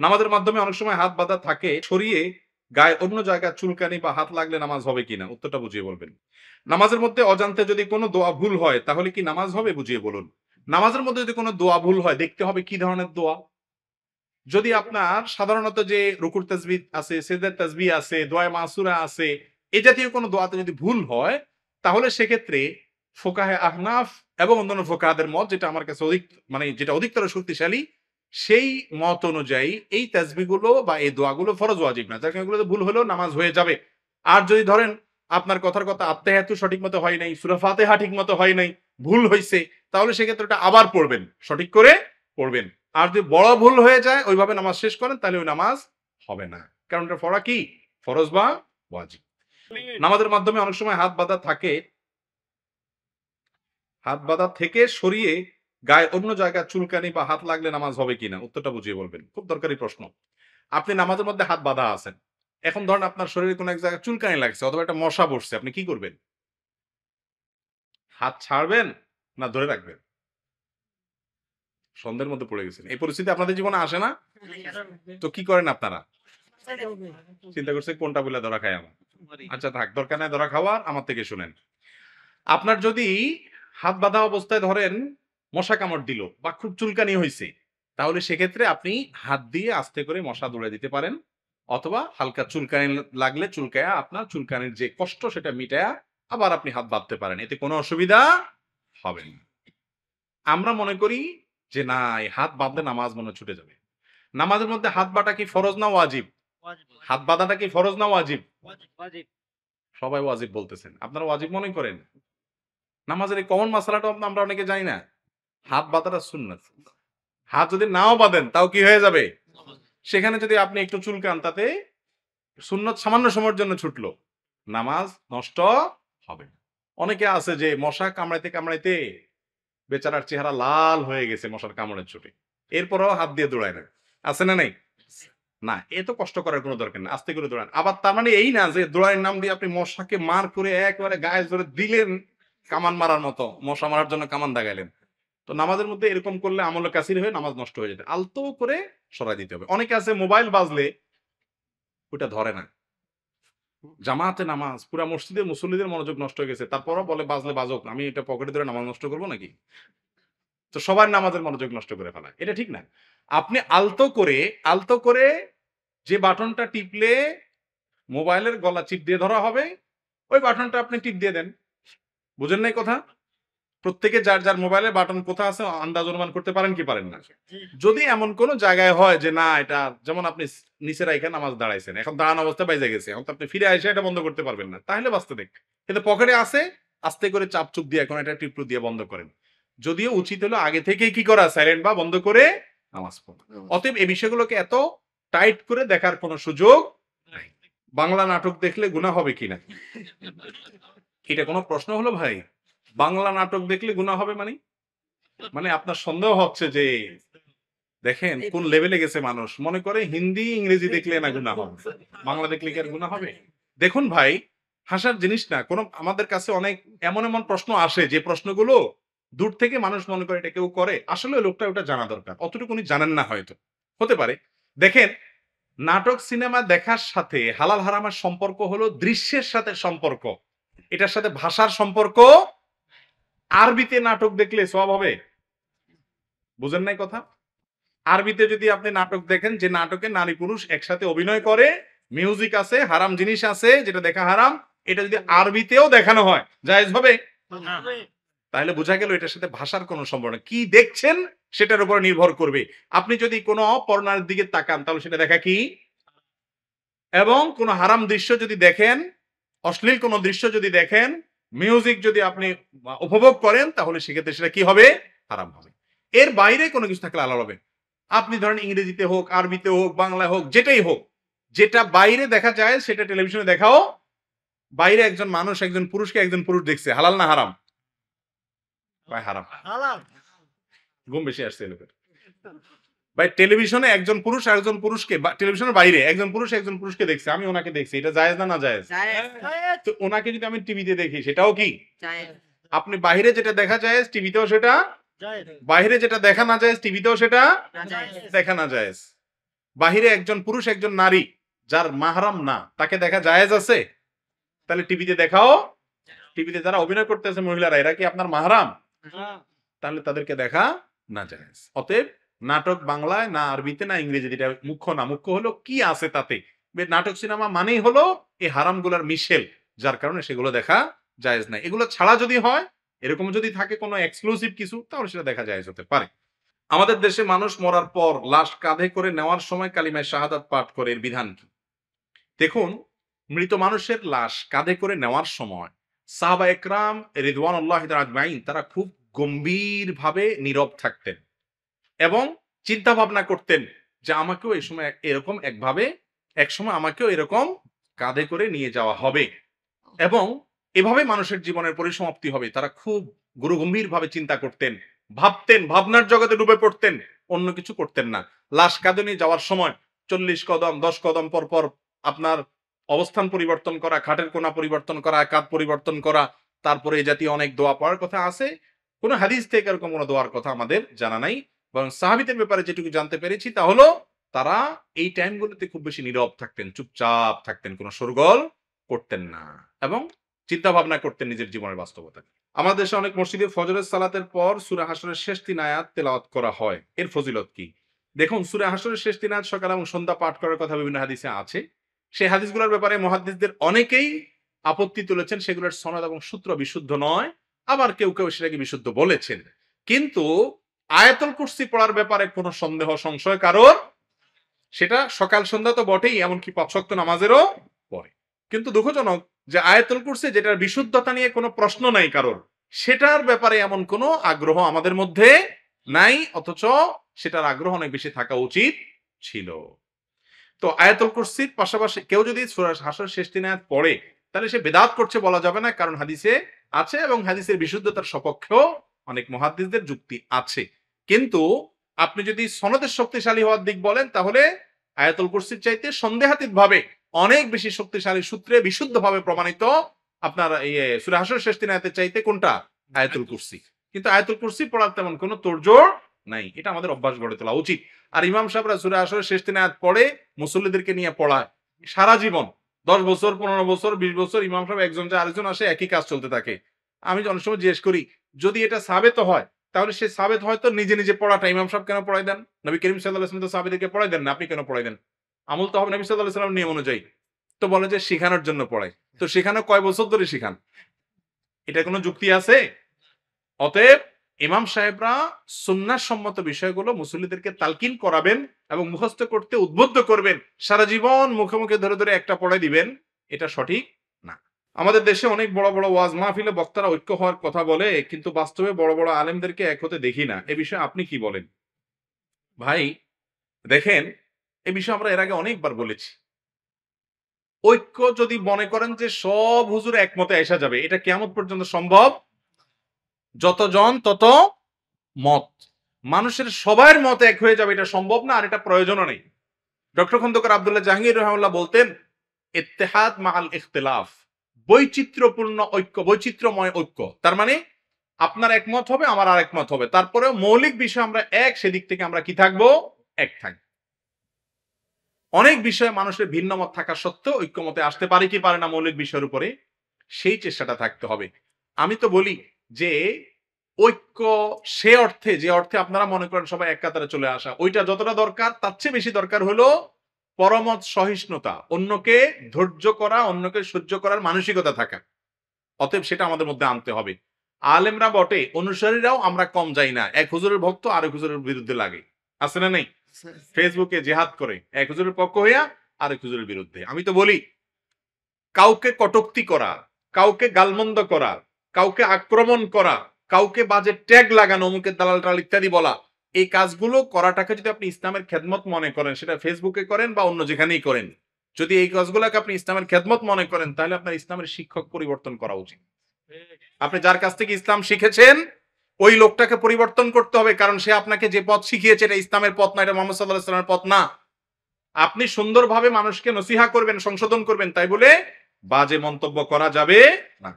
নামাজের মাধ্যমে অনেক সময় হাত বাঁধা থাকে, সরিয়ে গায়ে অন্য জায়গায় চুলকানি বা হাত লাগলে নামাজ হবে কিনা, উত্তরটা বুঝিয়ে বলবেন। নামাজের মধ্যে অজান্তে যদি কোনো দোয়া ভুল হয় তাহলে কি নামাজ হবে, বুঝিয়ে বলুন। নামাজের মধ্যে যদি কোনো দোয়া ভুল হয় দেখতে হবে কি ধরনের দোয়া। যদি আপনার সাধারণত যে রুকুর তাসবিহ আছে, সিজদার তাসবিহ আছে, দোয়া মাসুরা আছে, এই জাতীয় কোনো দোয়াতে যদি ভুল হয় তাহলে সেক্ষেত্রে ফোকাহে আহনাফ এবং অন্যান্য ফোকাহাদের মত, যেটা আমার কাছে যেটা অধিকতর শক্তিশালী, সেই মত অনুযায়ী এই তাসবিহগুলো বা এই দোয়াগুলো ফরজ ওয়াজিব না, যার কারণে এগুলোতে ভুল হলেও নামাজ হয়ে যাবে। আর যদি ধরেন আপনার কথার কথা আত্তাহিয়াতু সঠিক মতো হয় নাই, সূরা ফাতিহা ঠিক মতো হয় নাই, ভুল হইছে, তাহলে সেক্ষেত্রে ওটা আবার পড়বেন, সঠিক করে পড়বেন। আর যদি বড় ভুল হয়ে যায় ওইভাবে নামাজ শেষ করেন তাহলে ওই নামাজ হবে না, কারণ এটা পড়া কি ফরজ বা ওয়াজিব। নামাজের মাধ্যমে অনেক সময় হাত বাঁধা থাকে, হাত বাঁধা থেকে সরিয়ে গায়ে অন্য জায়গায় চুলকানি বা হাত লাগলে নামাজ হবে কিনা, উত্তরটা বুঝিয়ে বলবেন। খুব দরকারি প্রশ্ন। আপনি নামাজের মধ্যে হাত বাঁধা আছেন, এখন ধরেন আপনার শরীরে কোনো এক জায়গায় চুলকানি লাগছে অথবা একটা মশা বসছে, আপনি কি করবেন? হাত ছাড়বেন না ধরে রাখবেন? সন্দেহের মধ্যে পড়ে গেছেন। এই পরিস্থিতি আপনাদের জীবনে আসে না? তো কি করেন আপনারা? চিন্তা করছে কোনটা বলে ধরা খায় আমার। আচ্ছা থাক, দরকার নাই ধরা খাওয়ার, আমার থেকে শুনেন। আপনার যদি হাত বাঁধা অবস্থায় ধরেন মশা কামড় দিল বা খুব চুলকানি হয়েছে, তাহলে সেক্ষেত্রে আপনি হাত দিয়ে আস্তে করে মশা দৌড়ে দিতে পারেন, অথবা হালকা চুলকানি লাগলে চুলকায়া আপনার চুলকানির যে কষ্ট সেটা মিটায়া আবার আপনি হাত বাঁধতে পারেন, এতে কোনো অসুবিধা হবে না। আমরা মনে করি যে না, এই হাত বাঁধলে নামাজ মনে ছুটে যাবে। নামাজের মধ্যে হাত বাঁধা কি ফরজ না ওয়াজিব? হাত বাঁধাটা কি ফরজ না ওয়াজিব? সবাই ওয়াজিব বলতেছেন, আপনারা ওয়াজিব মনে করেন? নামাজের এই কমন মাসালাটা আমরা অনেকে জানি না। হাত বাঁধাটা সুন্নাত। হাত যদি নাও বাঁধেন তাও কি হয়ে যাবে? সেখানে যদি আপনি একটু চুলকান তাতে সুন্নত সামান্য সময়ের জন্য ছুটলো, নামাজ নষ্ট হবে। অনেকে আছে যে মশা কামড়াইতে কামড়াইতে বেচারার চেহারা লাল হয়ে গেছে মশার কামড়ের চোটে, এরপরও হাত দিয়ে দৌড়ায় না, আছে না নাই? না, এত কষ্ট করার কোনো দরকার নেই, আস্তে করে দৌড়ান। আবার তার মানে এই না যে দৌড়াইয়ের নাম দিয়ে আপনি মশাকে মার করে একবারে গায়ে ধরে দিলেন, কামান মারার মতো মশা মারার জন্য কামান দাগাইলেন। তো নামাজের মধ্যে এরকম করলে আমলে কাসির হয়ে নামাজ নষ্ট হয়ে যেতে, আলতো করে সরাই দিতে হবে। অনেকে আছে মোবাইল বাজলে ওটা ধরে না, জামাতে নামাজ পুরা মসজিদে মুসল্লিদের মনোযোগ নষ্ট হয়ে গেছে, তারপরও বলে বাজলে বাজক, আমি এটা পকেটে ধরে নামাজ নষ্ট করবো নাকি? তো সবার নামাজের মনোযোগ নষ্ট করে ফেলা, এটা ঠিক না। আপনি আলতো করে যে বাটনটা টিপলে মোবাইলের গলা চিপ দিয়ে ধরা হবে, ওই বাটনটা আপনি টিপ দিয়ে দেন। বুঝেন নাই কথা? প্রত্যেকে যার যার মোবাইলের বাটন কোথা আছে আন্দাজ অনুমান করতে পারেন কি পারেন না? যদি এমন কোন জায়গায় হয় যে না, এটা যেমন আপনি নিচে রাইখা নামাজ দাঁড়াইছেন, এখন দাঁড়ানো অবস্থায় বাইজে গেছে, এখন তো আপনি ফিরে এসে এটা বন্ধ করতে পারবেন না, তাহলে বাঁচতে দেখ। কিন্তু পকেটে আছে, আস্তে করে চাপ চুপ দিয়ে এখন এটা টিপটু দিয়ে বন্ধ করেন। যদিও উচিত হলো আগে থেকেই কি করা, সাইলেন্ট বা বন্ধ করে নামাজ পড়া। অতএব এই বিষয়গুলোকে এত টাইট করে দেখার কোনো সুযোগ নাই। বাংলা নাটক দেখলে গুনাহ হবে কিনা, এটা কোনো প্রশ্ন হলো ভাই? বাংলা নাটক দেখলে গুনাহ হবে মানে মানে আপনার সন্দেহ হচ্ছে যে দেখেন কোন লেভেলে গেছে মানুষ, মনে করে হিন্দি ইংরেজি দেখলে না গুনাহ হবে, বাংলা দেখলে কি আর গুনাহ হবে? দেখুন ভাই, হাসার জিনিস না কোন, আমাদের কাছে অনেক এমন এমন প্রশ্ন আসে যে প্রশ্নগুলো দূর থেকে মানুষ মনে করে এটা কেউ করে, আসলে ওই লোকটা ওটা জানা দরকার, অতটুকু উনি জানেন না হয়তো, হতে পারে। দেখেন, নাটক সিনেমা দেখার সাথে হালাল হারামের সম্পর্ক হলো দৃশ্যের সাথে সম্পর্ক, এটার সাথে ভাষার সম্পর্ক। আরবিতে নাটক দেখলে সওয়াব হবে? বুঝেন নাই কথা? আরবিতে যদি আপনি নাটক দেখেন যে নাটকে নারী পুরুষ একসাথে অভিনয় করে, মিউজিক আছে, হারাম জিনিস আছে যেটা দেখা হারাম, এটা যদি আরবিতেও দেখানো হয় জায়েজ হবে? তাহলে বোঝা গেল এটার সাথে ভাষার কোনো সম্পর্ক নেই, কি দেখছেন সেটার উপর নির্ভর করবে। আপনি যদি কোনো পর্নোর দিকে তাকান তাহলে সেটা দেখা কি, এবং কোনো হারাম দৃশ্য যদি দেখেন, অশ্লীল কোনো দৃশ্য যদি দেখেন, মিউজিক যদি আপনি উপভোগ করেন, তাহলে সেক্ষেত্রে সেটা কি হবে, হারাম হবে। এর বাইরে কোনো কিছু থাকলে আলাদা হবে। আপনি ধরেন ইংরেজিতে হোক, আরবিতে হোক, বাংলা হোক, যেটাই হোক, যেটা বাইরে দেখা যায় সেটা টেলিভিশনে দেখাও। বাইরে একজন মানুষ একজন পুরুষকে একজন পুরুষ দেখছে, হালাল না হারাম? ভাই হারাম। ঘুম বেশি আসছে লোকের। ভাই টেলিভিশনে একজন পুরুষ আরেকজন পুরুষকে, টেলিভিশনের বাইরে একজন পুরুষ একজন পুরুষকে দেখছে, আমি ওনাকে দেখছি, এটা জায়েজ না না জায়েজ? তো ওনাকে যদি আমি টিভিতে দেখি সেটাও কি আপনি বাইরে যেটা দেখা যায় টিভিতেও সেটা, বাইরে যেটা দেখা না যায় টিভিতেও সেটা দেখা না যায়। বাহিরে একজন পুরুষ একজন নারী যার মাহরাম না তাকে দেখা জায়েজ আছে? তাহলে টিভিতে দেখাও, টিভিতে যারা অভিনয় করতেছে মহিলারা এরা কি আপনার মাহরাম? তাহলে তাদেরকে দেখা না জায়েজ। অতএব নাটক বাংলায় না আরবিতে না ইংরেজিতে এটা মুখ্য না, মুখ্য হলো কি আছে তাতে। নাটক সিনেমা মানেই হলো এই হারামগুলার মিশেল, যার কারণে সেগুলো দেখা জায়েজ নাই। এগুলো ছাড়া যদি হয়, এরকম যদি থাকে কোনো এক্সক্লুসিভ কিছু, তাহলে সেটা দেখা জায়েজ হতে পারে। আমাদের দেশে মানুষ মরার পর লাশ কাঁধে করে নেওয়ার সময় কালিমায়ে শাহাদাত পাঠ করে, এর বিধান কি? দেখুন, মৃত মানুষের লাশ কাঁধে করে নেওয়ার সময় সাহাবা একরাম রিদওয়ানুল্লাহ আজমাইন তারা খুব গম্ভীরভাবে নীরব থাকতেন এবং চিন্তা ভাবনা করতেন যে আমাকেও এই সময় এরকম এক সময় আমাকেও এরকম কাঁধে করে নিয়ে যাওয়া হবে এবং এভাবে মানুষের জীবনের পরিসমাপ্তি হবে। তারা খুব গুরুগম্ভীর ভাবে চিন্তা করতেন, ভাবতেন, ভাবনার জগতে ডুবে পড়তেন, অন্য কিছু করতেন না। লাশ কাঁধে নিয়ে যাওয়ার সময় 40 কদম 10 কদম পর পর আপনার অবস্থান পরিবর্তন করা, খাটের কোনা পরিবর্তন করা, কাঁধ পরিবর্তন করা, তারপরে এই জাতীয় অনেক দোয়া পড়ার কথা আছে। কোন হাদিস থেকে এরকম কোনো দোয়ার কথা আমাদের জানা নাই, বরং সাহাবীদের ব্যাপারে যেটুকু জানতে পেরেছি তা হলো তারা এই টাইমগুলোতে খুব বেশি নীরব থাকতেন, চুপচাপ থাকতেন, কোনো শোরগোল করতেন না এবং চিন্তা ভাবনা করতেন নিজের জীবনের বাস্তবতা। আমাদের দেশে অনেক মসজিদে ফজরের সালাতের পর সূরা হাশরের শেষ 3 আয়াত তেলাওয়াত করা হয়। এর ফজিলত কি? দেখুন, সূরা হাশরের শেষ 3 আয়াত সকাল এবং সন্ধ্যা পাঠ করার কথা বিভিন্ন হাদিসে আছে। সেই হাদিসগুলোর ব্যাপারে মুহাদ্দিসদের অনেকেই আপত্তি তুলেছেন, সেগুলোর সনদ এবং সূত্র বিশুদ্ধ নয়, আবার কেউ কেউ সেটাকে বিশুদ্ধ বলেছেন। কিন্তু আয়াতুল কুরসি পড়ার ব্যাপারে কোনো সন্দেহ সংশয় কারোর, সেটা সকাল সন্ধ্যা তো বটেই, এমনকি 5 ওয়াক্ত নামাজেরও পড়ে। কিন্তু দুঃখজনক যে আয়াতুল কুরসি যেটার বিশুদ্ধতা নিয়ে কোনো প্রশ্ন নাই কারোর, সেটার ব্যাপারে এমন কোনো আগ্রহ আমাদের মধ্যে নাই, অথচ সেটার আগ্রহ অনেক বেশি থাকা উচিত ছিল। তো আয়াতুল কুরসির পাশাপাশি কেউ যদি সূরা হাশর শেষ 3 আয়াত পড়ে তাহলে সে বেদাত করছে বলা যাবে না, কারণ হাদিসে আছে এবং হাদিসের বিশুদ্ধতার সপক্ষেও অনেক মুহাদ্দিসদের যুক্তি আছে। কিন্তু আপনি যদি সনদের শক্তিশালী হওয়ার দিক বলেন, তাহলে আয়াতুল কুরসির চাইতে সন্দেহাতীতভাবে অনেক বেশি শক্তিশালী সূত্রে বিশুদ্ধভাবে প্রমাণিত আপনার এই সূরা হাশর শেষ 3 আয়াতের চাইতে কোনটা? আয়াতুল কুরসি। কিন্তু আয়াতুল কুরসি পড়ার তেমন কোনো তোড়জোড় নাই, এটা আমাদের অভ্যাস গড়ে তোলা উচিত। আর ইমাম সাহেবরা সূরা হাশরের শেষ 3 আয়াত পড়ে মুসল্লিদেরকে নিয়ে পড়ায় সারা জীবন, 10 বছর 15 বছর 20 বছর ইমাম সাহেব একজন যে আরেকজন আসে, একই কাজ চলতে থাকে। আমি অনেক সময় জিজ্ঞেস করি, যদি এটা সাবেত হয় তাহলে সে সাবেত হয়তো নিজে নিজে পড়াটা ইমাম সাহেব কেন পড়াই দেন? নবী করিম সাল্লাল্লাহু আলাইহি ওয়াসাল্লাম তো সাহাবীদেরকে পড়াই দেন না, আপনি কেন পড়াই দেন? আমল তো হবে নবী সাল্লাল্লাহু আলাইহি ওয়াসাল্লামের নিয়ম অনুযায়ী। তো বলে যে শেখানোর জন্য পড়ায়। তো শেখানো কয় বছর ধরে শেখান? এটা কোনো যুক্তি আছে? অতএব ইমাম সাহেবরা সুন্নাহ সম্মত বিষয়গুলো মুসল্লিদেরকে তালকিন করাবেন এবং মুখস্থ করতে উদ্বুদ্ধ করবেন, সারা জীবন মুখে মুখে ধরে ধরে একটা পড়াই দিবেন, এটা সঠিক না। আমাদের দেশে অনেক বড় বড় ওয়াজ মাহফিলে বক্তারা ঐক্য হওয়ার কথা বলে, কিন্তু বাস্তবে বড় বড় আলেমদেরকে এক হতে দেখি না। এ বিষয়ে আপনি কি বলেন? ভাই দেখেন, এ বিষয়ে আমরা এর আগে অনেকবার বলেছি, ঐক্য যদি মনে করেন যে সব হুজুর একমতে আসা যাবে, এটা কিয়ামত পর্যন্ত সম্ভব? যতজন তত মত, মানুষের সবার মত এক হয়ে যাবে, এটা সম্ভব না, আর এটা প্রয়োজনও নেই। ডক্টর খন্দকার আব্দুল্লাহ জাহাঙ্গীর রাহিমাহুল্লাহ বলতেন, ইত্তেহাদ মাআল ইখতিলাফ, বৈচিত্র্যপূর্ণ ঐক্য, বৈচিত্র্যময় ঐক্য। তার মানে আপনার একমত হবে, আমার আর একমত হবে, তারপরেও মৌলিক বিষয় আমরা এক, সেদিক থেকে আমরা কি থাকবো? এক থাকবো। অনেক বিষয়ে মানুষের ভিন্ন মত থাকা সত্ত্বেও ঐক্যমতে আসতে পারে কি পারে না মৌলিক বিষয়ের উপরে, সেই চেষ্টাটা থাকতে হবে। আমি তো বলি যে ঐক্য সে অর্থে, যে অর্থে আপনারা মনে করেন সবাই এক কাতারে চলে আসা, ওইটা যতটা দরকার তার চেয়ে বেশি দরকার হলো পরমত সহিষ্ণুতা, অন্যকে ধৈর্য করা, অন্যকে সহ্য করার মানসিকতা থাকা। অতএব সেটা আমাদের মধ্যে আনতে হবে। আলেমরা বটে, অনুসারীরাও আমরা কম যাই না, এক হুজুরের ভক্ত আরেক হুজুরের বিরুদ্ধে লাগে, আছে না নেই? ফেসবুকে জিহাদ করে এক হুজুরের পক্ষ হইয়া আরেক হুজুরের বিরুদ্ধে। আমি তো বলি, কাউকে কটূক্তি করা, কাউকে গালমন্দ করা, কাউকে আক্রমণ করা, কাউকে বাজে ট্যাগ লাগানো, অমুকের দালাল টাল ইত্যাদি বলা, এই কাজগুলো করাটাকে যদি আপনি ইসলামের খেদমত মনে করেন, সেটা ফেসবুকে করেন বা অন্য যেখানেই করেন, যদি এই কাজগুলোকে আপনি ইসলামের খেদমত মনে করেন, তাহলে আপনার ইসলামের শিক্ষক পরিবর্তন করা উচিত। আপনি যার কাছ থেকে ইসলাম শিখেছেন ওই লোকটাকে পরিবর্তন করতে হবে, কারণ সে আপনাকে যে পথ শিখিয়েছে এটা ইসলামের পথ না, এটা মুহাম্মদ সাল্লাল্লাহু আলাইহি ওয়াসাল্লামের পথ না। আপনি সুন্দরভাবে মানুষকে নসিহা করবেন, সংশোধন করবেন, তাই বলে বাজে মন্তব্য করা যাবে না।